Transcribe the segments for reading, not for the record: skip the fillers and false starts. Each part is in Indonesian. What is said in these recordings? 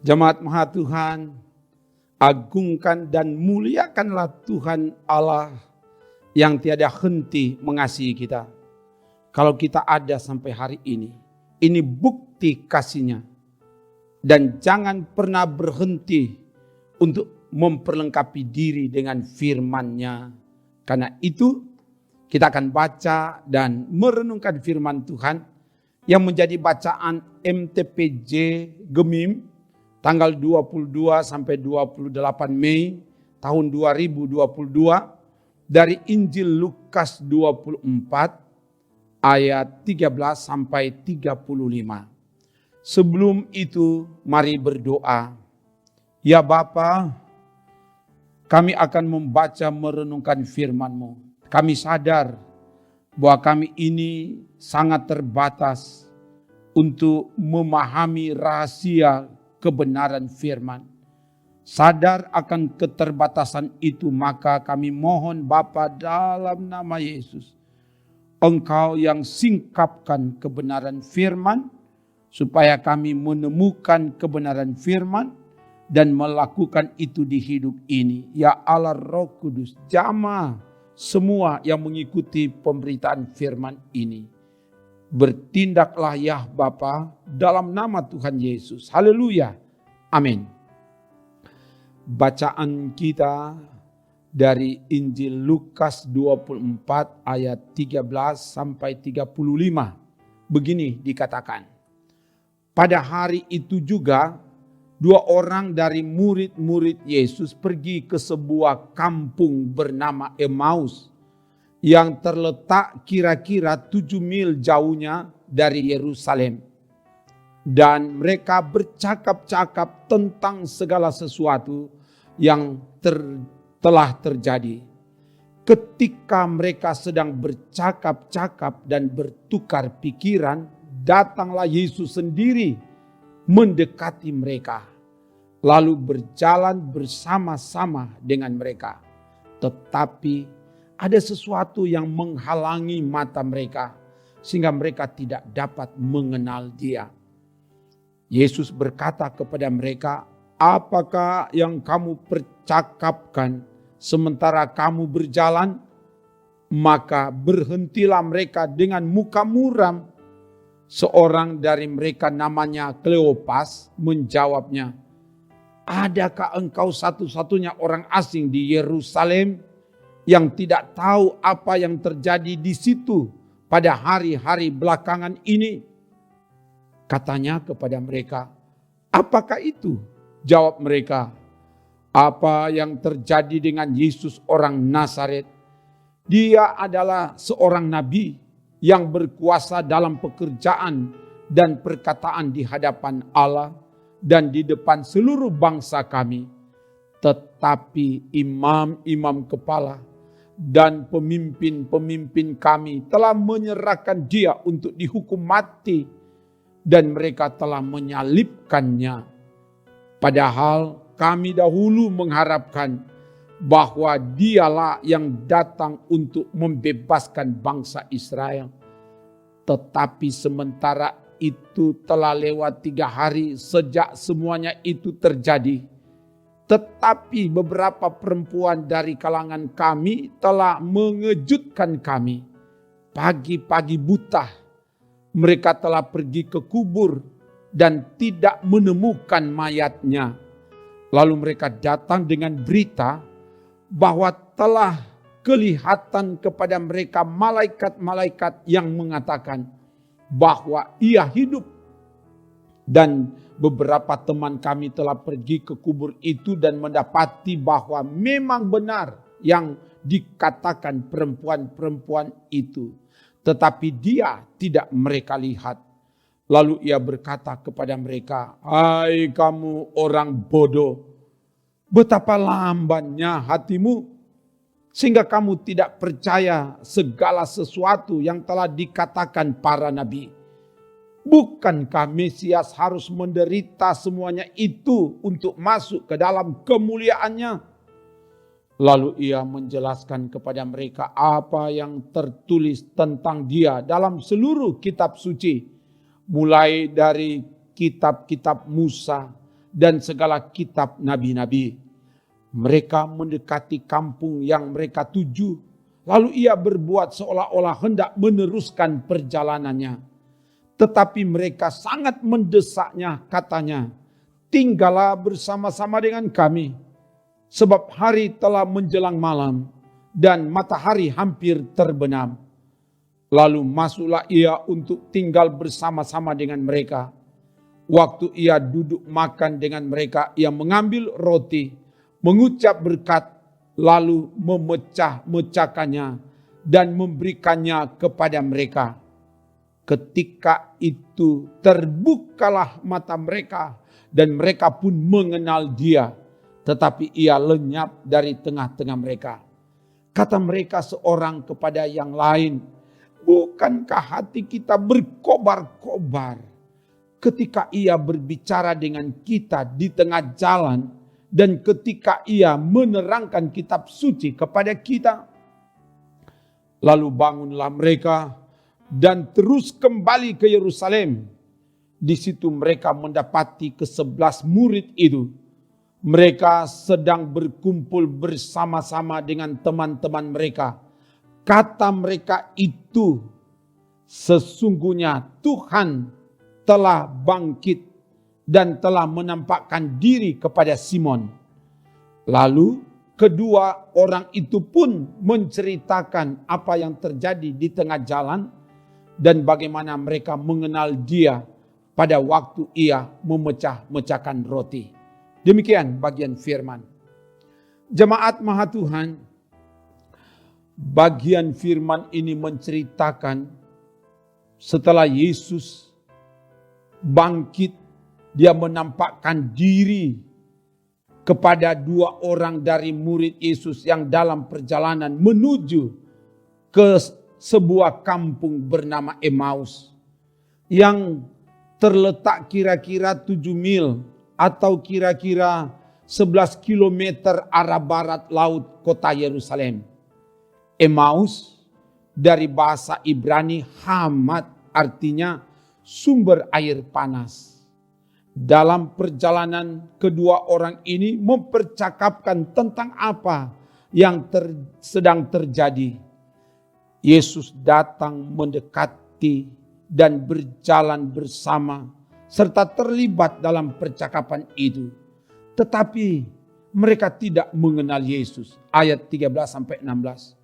Jemaat Maha Tuhan, agungkan dan muliakanlah Tuhan Allah yang tiada henti mengasihi kita. Kalau kita ada sampai hari ini bukti kasih-Nya. Dan jangan pernah berhenti untuk memperlengkapi diri dengan firman-Nya. Karena itu kita akan baca dan merenungkan firman Tuhan yang menjadi bacaan MTPJ Gemim tanggal 22 sampai 28 Mei tahun 2022 dari Injil Lukas 24 ayat 13 sampai 35. Sebelum itu mari berdoa. Ya Bapa, kami akan membaca merenungkan firman-Mu. Kami sadar bahwa kami ini sangat terbatas untuk memahami rahasia kebenaran firman. Sadar akan keterbatasan itu, maka kami mohon Bapa dalam nama Yesus, Engkau yang singkapkan kebenaran firman, supaya kami menemukan kebenaran firman dan melakukan itu di hidup ini. Ya Allah Roh Kudus, jamah semua yang mengikuti pemberitaan firman ini. Bertindaklah ya Bapa dalam nama Tuhan Yesus. Haleluya. Amin. Bacaan kita dari Injil Lukas 24 ayat 13 sampai 35. Begini dikatakan. Pada hari itu juga 2 orang dari murid-murid Yesus pergi ke sebuah kampung bernama Emmaus yang terletak kira-kira 7 mil jauhnya dari Yerusalem. Dan mereka bercakap-cakap tentang segala sesuatu yang telah terjadi. Ketika mereka sedang bercakap-cakap dan bertukar pikiran, datanglah Yesus sendiri mendekati mereka, lalu berjalan bersama-sama dengan mereka. Tetapi ada sesuatu yang menghalangi mata mereka, sehingga mereka tidak dapat mengenal Dia. Yesus berkata kepada mereka, apakah yang kamu percakapkan sementara kamu berjalan? Maka berhentilah mereka dengan muka muram. Seorang dari mereka namanya Kleopas menjawabnya, adakah engkau satu-satunya orang asing di Yerusalem yang tidak tahu apa yang terjadi di situ pada hari-hari belakangan ini? Katanya kepada mereka, apakah itu? Jawab mereka, apa yang terjadi dengan Yesus orang Nazaret? Dia adalah seorang nabi yang berkuasa dalam pekerjaan dan perkataan di hadapan Allah dan di depan seluruh bangsa kami. Tetapi imam-imam kepala dan pemimpin-pemimpin kami telah menyerahkan Dia untuk dihukum mati, dan mereka telah menyalibkannya. Padahal kami dahulu mengharapkan bahwa Dialah yang datang untuk membebaskan bangsa Israel. Tetapi sementara itu telah lewat 3 hari sejak semuanya itu terjadi. Tetapi beberapa perempuan dari kalangan kami telah mengejutkan kami. Pagi-pagi buta, mereka telah pergi ke kubur dan tidak menemukan mayatnya. Lalu mereka datang dengan berita bahwa telah kelihatan kepada mereka malaikat-malaikat yang mengatakan bahwa Ia hidup. Dan beberapa teman kami telah pergi ke kubur itu dan mendapati bahwa memang benar yang dikatakan perempuan-perempuan itu. Tetapi Dia tidak mereka lihat. Lalu Ia berkata kepada mereka, hai kamu orang bodoh, betapa lambannya hatimu, sehingga kamu tidak percaya segala sesuatu yang telah dikatakan para nabi. Bukankah Mesias harus menderita semuanya itu untuk masuk ke dalam kemuliaannya? Lalu Ia menjelaskan kepada mereka apa yang tertulis tentang Dia dalam seluruh kitab suci, mulai dari kitab-kitab Musa dan segala kitab nabi-nabi. Mereka mendekati kampung yang mereka tuju. Lalu ia berbuat seolah-olah hendak meneruskan perjalanannya. Tetapi mereka sangat mendesaknya, katanya, "Tinggallah bersama-sama dengan kami, sebab hari telah menjelang malam dan matahari hampir terbenam." Lalu masuklah ia untuk tinggal bersama-sama dengan mereka. Waktu ia duduk makan dengan mereka, ia mengambil roti, mengucap berkat, lalu memecah-mecahkannya dan memberikannya kepada mereka. Ketika itu terbukalah mata mereka dan mereka pun mengenal dia, tetapi ia lenyap dari tengah-tengah mereka. Kata mereka seorang kepada yang lain, "Bukankah hati kita berkobar-kobar ketika ia berbicara dengan kita di tengah jalan dan ketika ia menerangkan kitab suci kepada kita?" Lalu bangunlah mereka dan terus kembali ke Yerusalem. Di situ mereka mendapati ke-11 murid itu. Mereka sedang berkumpul bersama-sama dengan teman-teman mereka. Kata mereka itu, "Sesungguhnya Tuhan telah bangkit dan telah menampakkan diri kepada Simon." Lalu kedua orang itu pun menceritakan apa yang terjadi di tengah jalan dan bagaimana mereka mengenal dia pada waktu ia memecah-mecahkan roti. Demikian bagian firman. Jemaat Maha Tuhan, bagian firman ini menceritakan setelah Yesus bangkit, dia menampakkan diri kepada dua orang dari murid Yesus yang dalam perjalanan menuju ke sebuah kampung bernama Emmaus yang terletak kira-kira 7 mil atau kira-kira 11 kilometer arah barat laut kota Yerusalem. Emmaus dari bahasa Ibrani Hamad, artinya sumber air panas. Dalam perjalanan kedua orang ini mempercakapkan tentang apa yang sedang terjadi. Yesus datang mendekati dan berjalan bersama serta terlibat dalam percakapan itu. Tetapi mereka tidak mengenal Yesus. Ayat 13-16.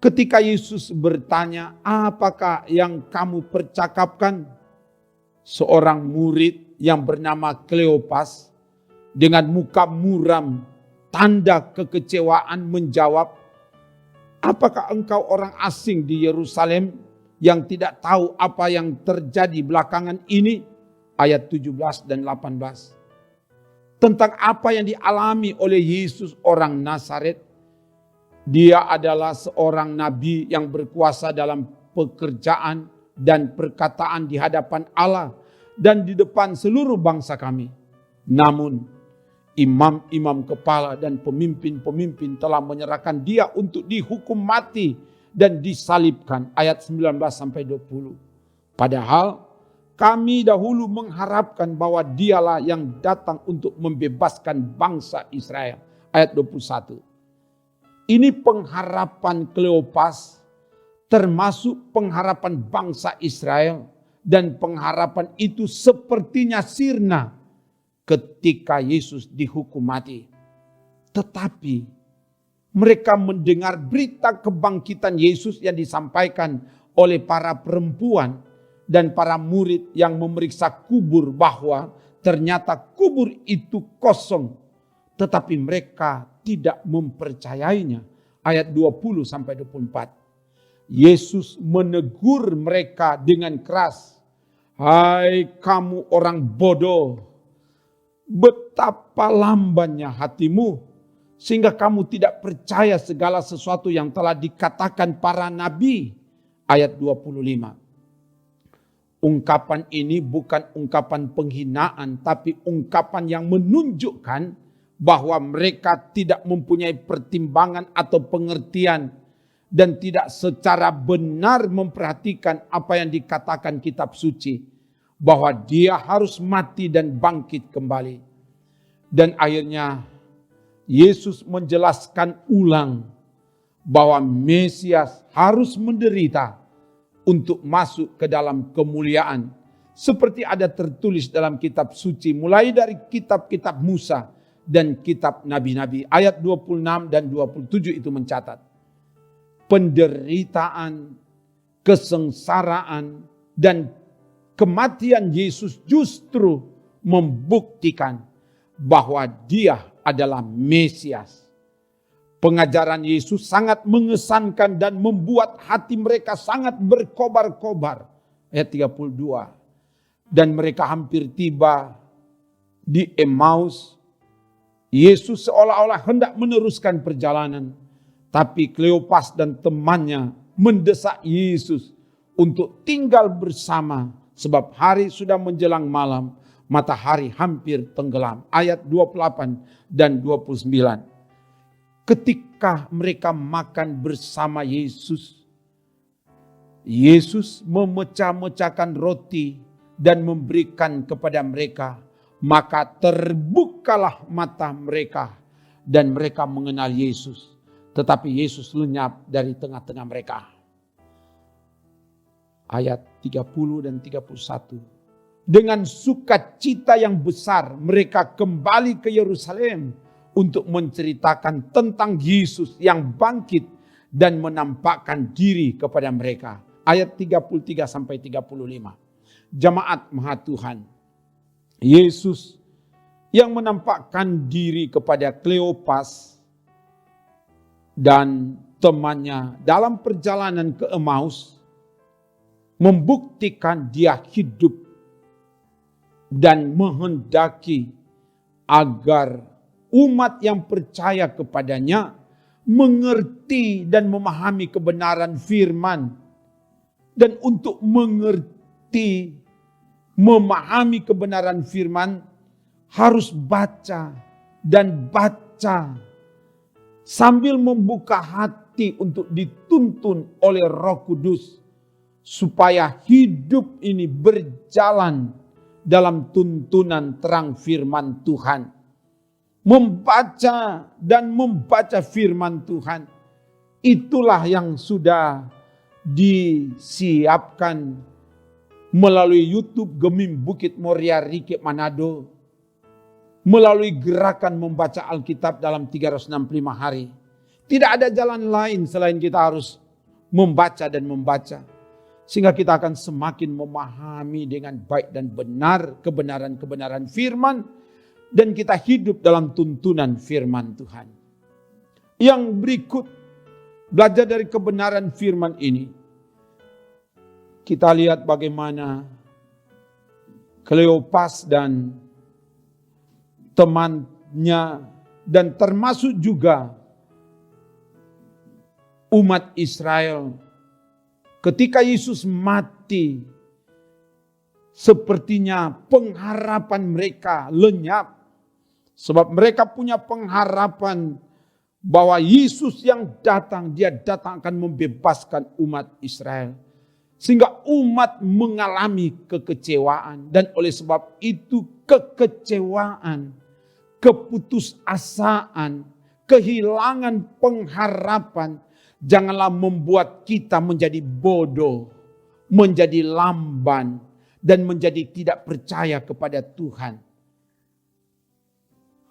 Ketika Yesus bertanya, "Apakah yang kamu percakapkan?" Seorang murid yang bernama Kleopas dengan muka muram, tanda kekecewaan menjawab, "Apakah engkau orang asing di Yerusalem yang tidak tahu apa yang terjadi belakangan ini?" Ayat 17 dan 18. Tentang apa yang dialami oleh Yesus orang Nazaret. Dia adalah seorang nabi yang berkuasa dalam pekerjaan dan perkataan di hadapan Allah dan di depan seluruh bangsa kami. Namun imam-imam kepala dan pemimpin-pemimpin telah menyerahkan dia untuk dihukum mati dan disalibkan. Ayat 19-20. Padahal kami dahulu mengharapkan bahwa dialah yang datang untuk membebaskan bangsa Israel. Ayat 21. Ini pengharapan Kleopas, termasuk pengharapan bangsa Israel, dan pengharapan itu sepertinya sirna ketika Yesus dihukum mati. Tetapi mereka mendengar berita kebangkitan Yesus yang disampaikan oleh para perempuan dan para murid yang memeriksa kubur, bahwa ternyata kubur itu kosong. Tetapi mereka tidak mempercayainya. Ayat 20-24. Yesus menegur mereka dengan keras. "Hai kamu orang bodoh, betapa lambannya hatimu sehingga kamu tidak percaya segala sesuatu yang telah dikatakan para nabi." Ayat 25. Ungkapan ini bukan ungkapan penghinaan, tapi ungkapan yang menunjukkan bahwa mereka tidak mempunyai pertimbangan atau pengertian dan tidak secara benar memperhatikan apa yang dikatakan kitab suci, bahwa dia harus mati dan bangkit kembali. Dan akhirnya Yesus menjelaskan ulang bahwa Mesias harus menderita untuk masuk ke dalam kemuliaan. Seperti ada tertulis dalam kitab suci, mulai dari kitab-kitab Musa dan kitab nabi-nabi. Ayat 26 dan 27 itu mencatat. Penderitaan, kesengsaraan, dan kematian Yesus justru membuktikan bahwa Dia adalah Mesias. Pengajaran Yesus sangat mengesankan dan membuat hati mereka sangat berkobar-kobar. Ayat 32. Dan mereka hampir tiba di Emmaus. Yesus seolah-olah hendak meneruskan perjalanan. Tapi Kleopas dan temannya mendesak Yesus untuk tinggal bersama. Sebab hari sudah menjelang malam. Matahari hampir tenggelam. Ayat 28 dan 29. Ketika mereka makan bersama Yesus, Yesus memecah-mecahkan roti dan memberikan kepada mereka. Maka terbukalah mata mereka dan mereka mengenal Yesus. Tetapi Yesus lenyap dari tengah-tengah mereka. Ayat 30 dan 31. Dengan sukacita yang besar mereka kembali ke Yerusalem untuk menceritakan tentang Yesus yang bangkit dan menampakkan diri kepada mereka. Ayat 33 sampai 35. Jemaat Maha Tuhan, Yesus yang menampakkan diri kepada Kleopas dan temannya dalam perjalanan ke Emmaus membuktikan Dia hidup dan menghendaki agar umat yang percaya kepadanya mengerti dan memahami kebenaran firman. Dan untuk mengerti, memahami kebenaran firman harus baca dan baca sambil membuka hati untuk dituntun oleh Roh Kudus supaya hidup ini berjalan dalam tuntunan terang firman Tuhan. Membaca dan membaca firman Tuhan, itulah yang sudah disiapkan melalui YouTube Gemim Bukit Moria Rike Manado, melalui gerakan membaca Alkitab dalam 365 hari. Tidak ada jalan lain selain kita harus membaca dan membaca. Sehingga kita akan semakin memahami dengan baik dan benar kebenaran-kebenaran firman. Dan kita hidup dalam tuntunan firman Tuhan. Yang berikut, belajar dari kebenaran firman ini. Kita lihat bagaimana Kleopas dan temannya dan termasuk juga umat Israel. Ketika Yesus mati, sepertinya pengharapan mereka lenyap. Sebab mereka punya pengharapan bahwa Yesus yang datang, Dia datang akan membebaskan umat Israel. Sehingga umat mengalami kekecewaan. Dan oleh sebab itu kekecewaan, keputusasaan, kehilangan pengharapan, janganlah membuat kita menjadi bodoh, menjadi lamban, dan menjadi tidak percaya kepada Tuhan.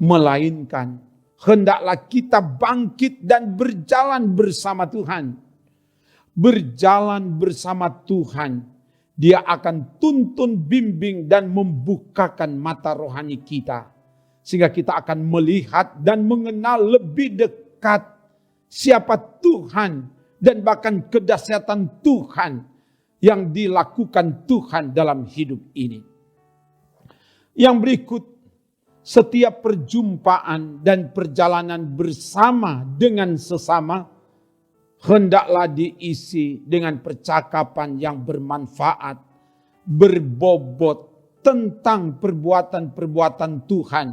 Melainkan hendaklah kita bangkit dan berjalan bersama Tuhan. Berjalan bersama Tuhan, Dia akan tuntun, bimbing dan membukakan mata rohani kita. Sehingga kita akan melihat dan mengenal lebih dekat siapa Tuhan dan bahkan kedahsyatan Tuhan yang dilakukan Tuhan dalam hidup ini. Yang berikut, setiap perjumpaan dan perjalanan bersama dengan sesama hendaklah diisi dengan percakapan yang bermanfaat, berbobot tentang perbuatan-perbuatan Tuhan.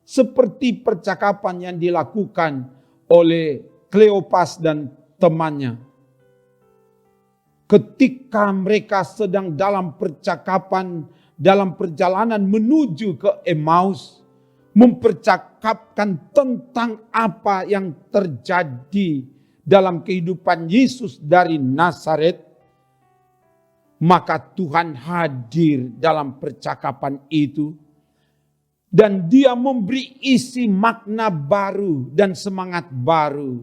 Seperti percakapan yang dilakukan oleh Kleopas dan temannya. Ketika mereka sedang dalam percakapan, dalam perjalanan menuju ke Emmaus, mempercakapkan tentang apa yang terjadi dalam kehidupan Yesus dari Nazaret, maka Tuhan hadir dalam percakapan itu dan Dia memberi isi makna baru dan semangat baru.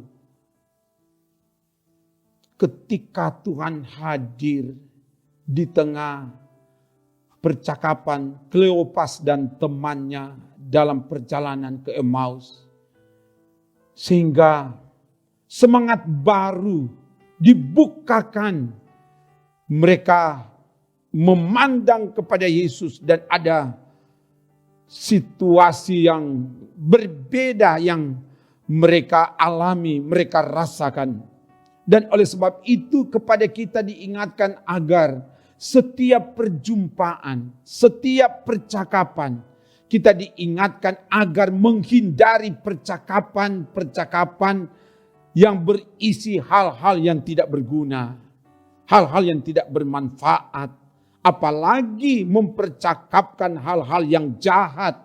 Ketika Tuhan hadir di tengah percakapan Kleopas dan temannya dalam perjalanan ke Emmaus, sehingga semangat baru dibukakan. Mereka memandang kepada Yesus dan ada situasi yang berbeda yang mereka alami, mereka rasakan. Dan oleh sebab itu kepada kita diingatkan agar setiap perjumpaan, setiap percakapan, kita diingatkan agar menghindari percakapan-percakapan yang berisi hal-hal yang tidak berguna, hal-hal yang tidak bermanfaat, apalagi mempercakapkan hal-hal yang jahat,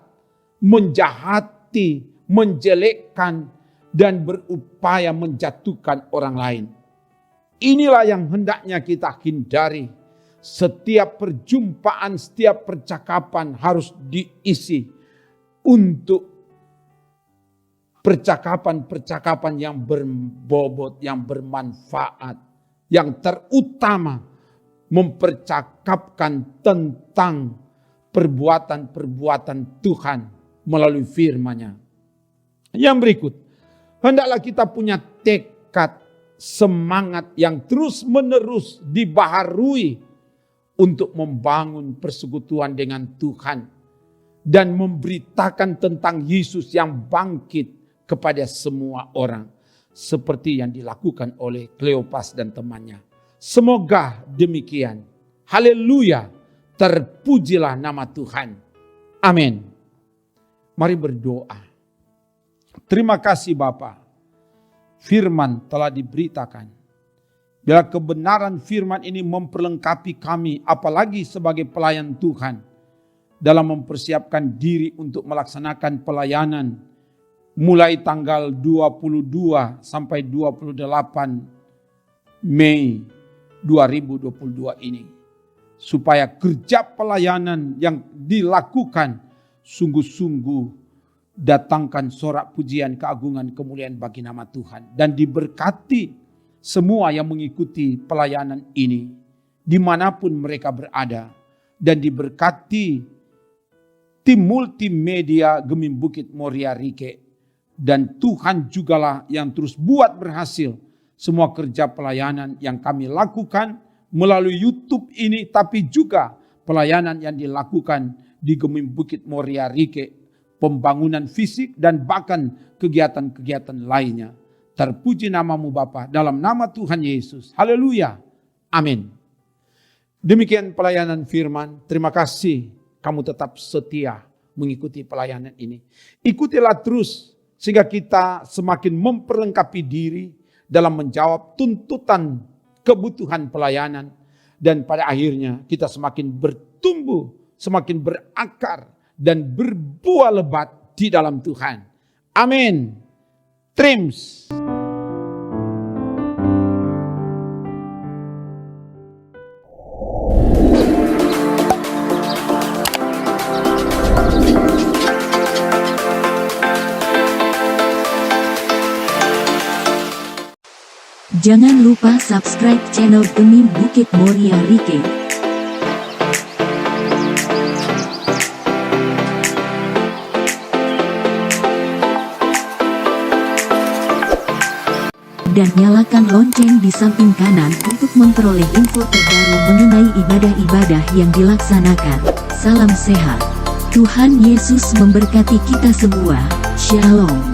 menjahati, menjelekkan, dan berupaya menjatuhkan orang lain. Inilah yang hendaknya kita hindari. Setiap perjumpaan, setiap percakapan harus diisi untuk percakapan-percakapan yang berbobot, yang bermanfaat. Yang terutama mempercakapkan tentang perbuatan-perbuatan Tuhan melalui firman-Nya. Yang berikut, hendaklah kita punya tekad, semangat yang terus-menerus dibaharui untuk membangun persekutuan dengan Tuhan dan memberitakan tentang Yesus yang bangkit kepada semua orang. Seperti yang dilakukan oleh Kleopas dan temannya. Semoga demikian. Haleluya. Terpujilah nama Tuhan. Amin. Mari berdoa. Terima kasih Bapa. Firman telah diberitakan. Bila kebenaran firman ini memperlengkapi kami, apalagi sebagai pelayan Tuhan, dalam mempersiapkan diri untuk melaksanakan pelayanan mulai tanggal 22 sampai 28 Mei 2022 ini. Supaya kerja pelayanan yang dilakukan sungguh-sungguh datangkan sorak pujian, keagungan, kemuliaan bagi nama Tuhan. Dan diberkati semua yang mengikuti pelayanan ini dimanapun mereka berada. Dan diberkati tim multimedia Gemim Bukit Moria Rike. Dan Tuhan jugalah yang terus buat berhasil semua kerja pelayanan yang kami lakukan melalui YouTube ini, tapi juga pelayanan yang dilakukan di Gemim Bukit Moria Rike, pembangunan fisik dan bahkan kegiatan-kegiatan lainnya. Terpuji namamu Bapa, dalam nama Tuhan Yesus. Haleluya. Amin. Demikian pelayanan firman. Terima kasih kamu tetap setia mengikuti pelayanan ini. Ikutilah terus sehingga kita semakin memperlengkapi diri dalam menjawab tuntutan kebutuhan pelayanan. Dan pada akhirnya kita semakin bertumbuh, semakin berakar dan berbuah lebat di dalam Tuhan. Amin. Trims. Jangan lupa subscribe channel Gemim Bukit Moria Rike. Dan nyalakan lonceng di samping kanan untuk memperoleh info terbaru mengenai ibadah-ibadah yang dilaksanakan. Salam sehat. Tuhan Yesus memberkati kita semua. Shalom.